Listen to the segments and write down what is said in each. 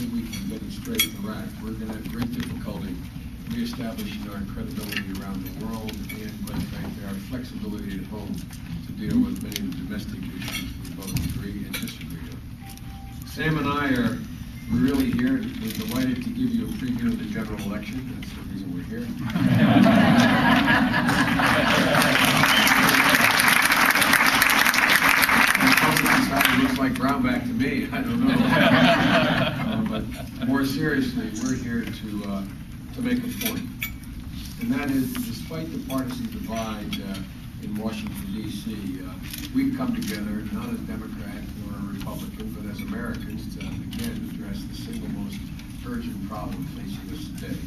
hopefully we can get it straight in Iraq. We're going to have great difficulty reestablishing our credibility around the world and, quite frankly, our flexibility at home to deal with many of the domestic issues we both agree and disagree on. Sam and I are really here. We're delighted to give you a preview of the general election. That's the reason we're here. It looks like Brownback to me. I don't know. But more seriously, we're here to make a point, and that is, despite the partisan divide in Washington D.C., we've come together not as Democrat or Republican, but as Americans to again address the single most urgent problem facing us today.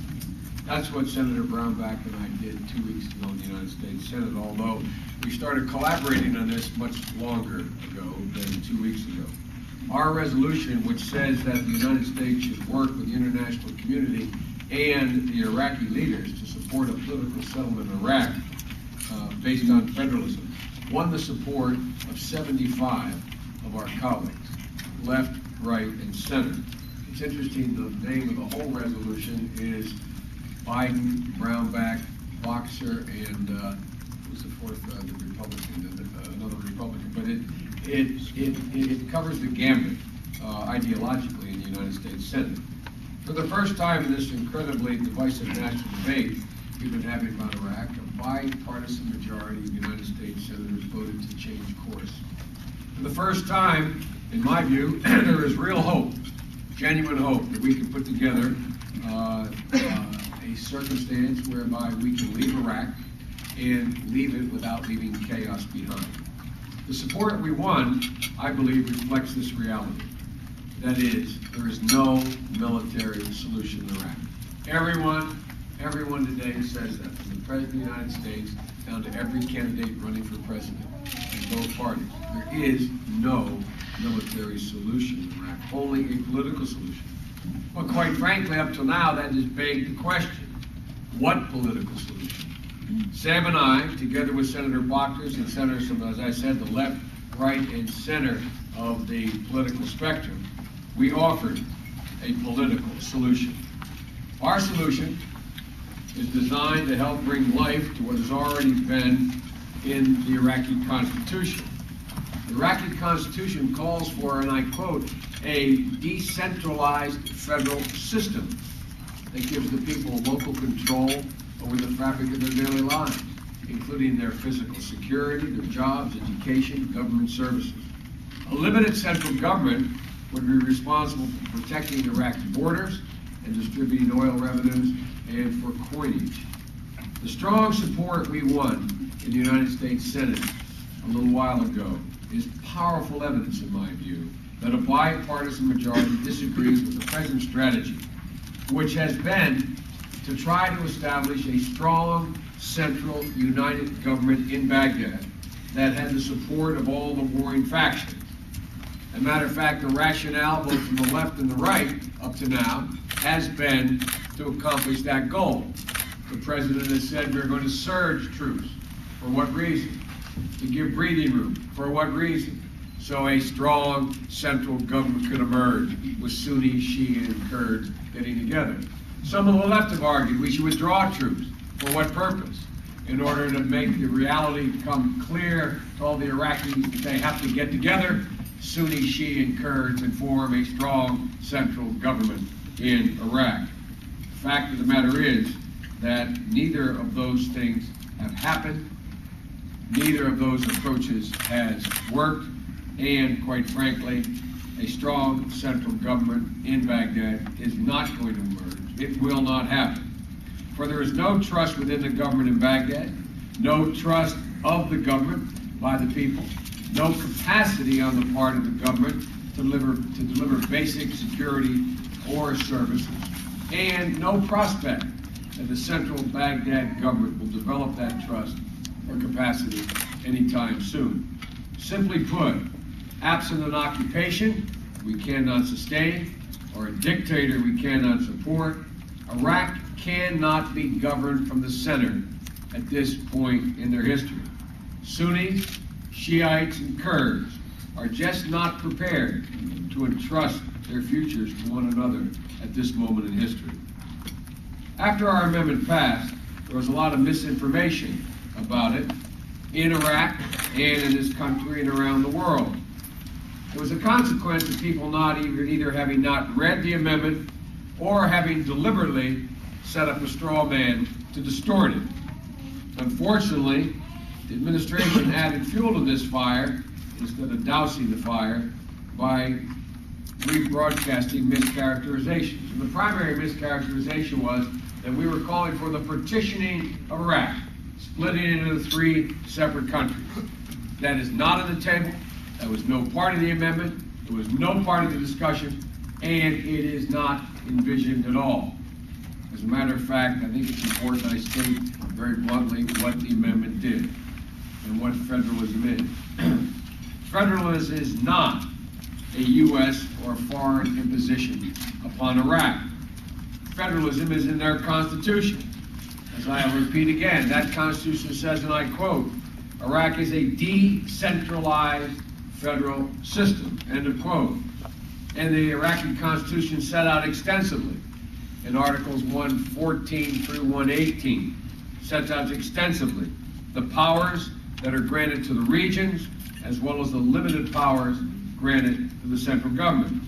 That's what Senator Brownback and I did 2 weeks ago in the United States Senate, although we started collaborating on this much longer ago than 2 weeks ago. Our resolution, which says that the United States should work with the international community and the Iraqi leaders to support a political settlement in Iraq based on federalism, won the support of 75 of our colleagues, left, right, and center. It's interesting, the name of the whole resolution is Biden-Brownback, Boxer, and who's the fourth, the Republican, another Republican, but it covers the gambit ideologically in the United States Senate. For the first time in this incredibly divisive national debate we've been having about Iraq, a bipartisan majority of United States senators voted to change course. For the first time, in my view, there is real hope, genuine hope, that we can put together a circumstance whereby we can leave Iraq and leave it without leaving chaos behind. The support we won, I believe, reflects this reality. That is, there is no military solution in Iraq. Everyone today says that, from the President of the United States down to every candidate running for president in both parties. There is no military solution in Iraq, only a political solution. Well, quite frankly, up till now, that has begged the question, what political solution? Sam and I, together with Senator Boxers and senators from, as I said, the left, right, and center of the political spectrum, we offered a political solution. Our solution is designed to help bring life to what has already been in the Iraqi Constitution. The Iraqi Constitution calls for, and I quote, a decentralized federal system that gives the people local control over the fabric of their daily lives, including their physical security, their jobs, education, government services. A limited central government would be responsible for protecting Iraq's borders and distributing oil revenues and for coinage. The strong support we won in the United States Senate a little while ago is powerful evidence, in my view, that a bipartisan majority disagrees with the President's strategy, which has been to try to establish a strong, central, united government in Baghdad that had the support of all the warring factions. As a matter of fact, the rationale, both from the left and the right, up to now, has been to accomplish that goal. The President has said we're going to surge troops. For what reason? To give breathing room. For what reason? So a strong central government could emerge with Sunni, Shia, and Kurds getting together. Some of the left have argued we should withdraw troops. For what purpose? In order to make the reality become clear to all the Iraqis that they have to get together, Sunni, Shia, and Kurds, and form a strong central government in Iraq. The fact of the matter is that neither of those things have happened. Neither of those approaches has worked, and quite frankly, a strong central government in Baghdad is not going to emerge. It will not happen. For there is no trust within the government in Baghdad, no trust of the government by the people, no capacity on the part of the government to deliver basic security or services, and no prospect that the central Baghdad government will develop that trust or capacity anytime soon. Simply put, absent an occupation we cannot sustain, or a dictator we cannot support, Iraq cannot be governed from the center at this point in their history. Sunnis, Shiites, and Kurds are just not prepared to entrust their futures to one another at this moment in history. After our amendment passed, there was a lot of misinformation about it in Iraq and in this country and around the world. It was a consequence of people either having not read the amendment or having deliberately set up a straw man to distort it. Unfortunately, the administration added fuel to this fire instead of dousing the fire by rebroadcasting mischaracterizations. And the primary mischaracterization was that we were calling for the partitioning of Iraq, splitting it into 3 separate countries. That is not on the table. That was no part of the amendment. It was no part of the discussion, and it is not envisioned at all. As a matter of fact, I think it's important I state very bluntly what the amendment did and what federalism is. Federalism is not a U.S. or foreign imposition upon Iraq. Federalism is in their Constitution. As I will repeat again, that Constitution says, and I quote, Iraq is a decentralized federal system, end of quote. And the Iraqi Constitution set out extensively in Articles 114 through 118, sets out extensively the powers that are granted to the regions, as well as the limited powers granted to the central government.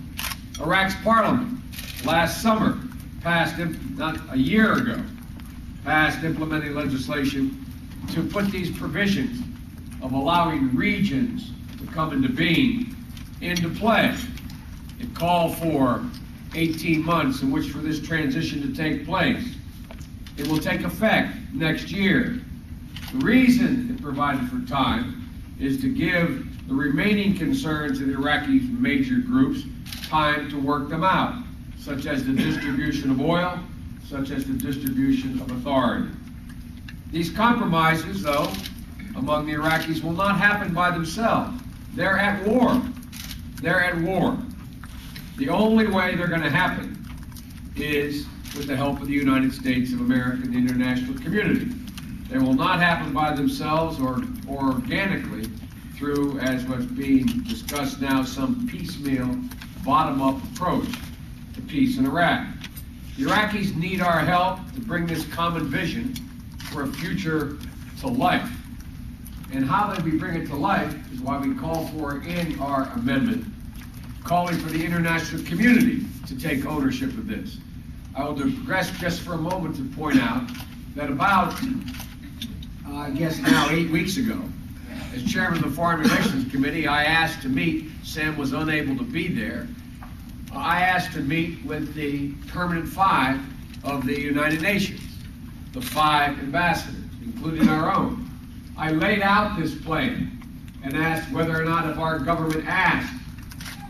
Iraq's parliament last summer passed, not a year ago, passed implementing legislation to put these provisions of allowing regions to come into being into play. It called for 18 months in which for this transition to take place. It will take effect next year. The reason it provided for time is to give the remaining concerns of the Iraqi major groups time to work them out, such as the distribution of oil, such as the distribution of authority. These compromises, though, among the Iraqis will not happen by themselves. They're at war. They're at war. The only way they're going to happen is with the help of the United States of America and the international community. They will not happen by themselves or organically through, as what's being discussed now, some piecemeal, bottom-up approach to peace in Iraq. The Iraqis need our help to bring this common vision for a future to life. And how we bring it to life is why we call for in our amendment, calling for the international community to take ownership of this. I will digress just for a moment to point out that about, I guess now 8 weeks ago, as chairman of the Foreign Relations Committee, I asked to meet, Sam was unable to be there, I asked to meet with the permanent 5 of the United Nations, the 5 ambassadors, including our own. I laid out this plan and asked whether or not if our government asked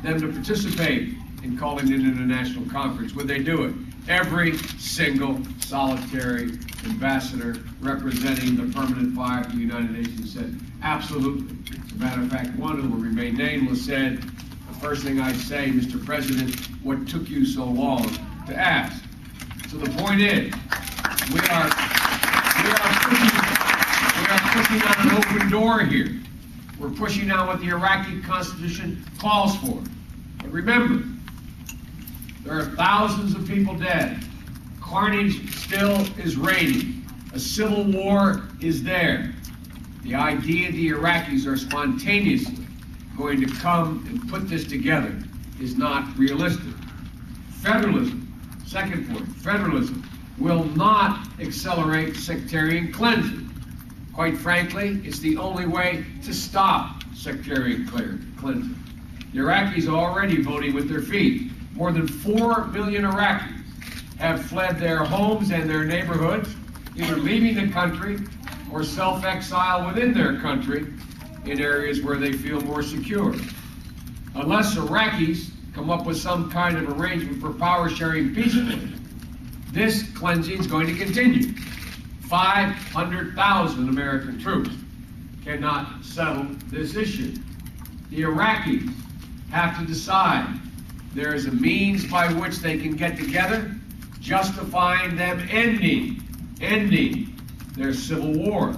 them to participate in calling an international conference, would they do it? Every single solitary ambassador representing the permanent 5 of the United Nations said, absolutely. As a matter of fact, one who will remain nameless said, the first thing I'd say, Mr. President, what took you so long to ask? So the point is, we are pushing on an open door here. We're pushing on what the Iraqi Constitution calls for. But remember, there are thousands of people dead. Carnage still is reigning. A civil war is there. The idea the Iraqis are spontaneously going to come and put this together is not realistic. Federalism, second point, federalism will not accelerate sectarian cleansing. Quite frankly, it's the only way to stop sectarian cleansing. The Iraqis are already voting with their feet. More than 4 million Iraqis have fled their homes and their neighborhoods, either leaving the country or self-exile within their country in areas where they feel more secure. Unless Iraqis come up with some kind of arrangement for power sharing peacefully, this cleansing is going to continue. 500,000 American troops cannot settle this issue. The Iraqis have to decide there is a means by which they can get together, justifying them ending their civil war.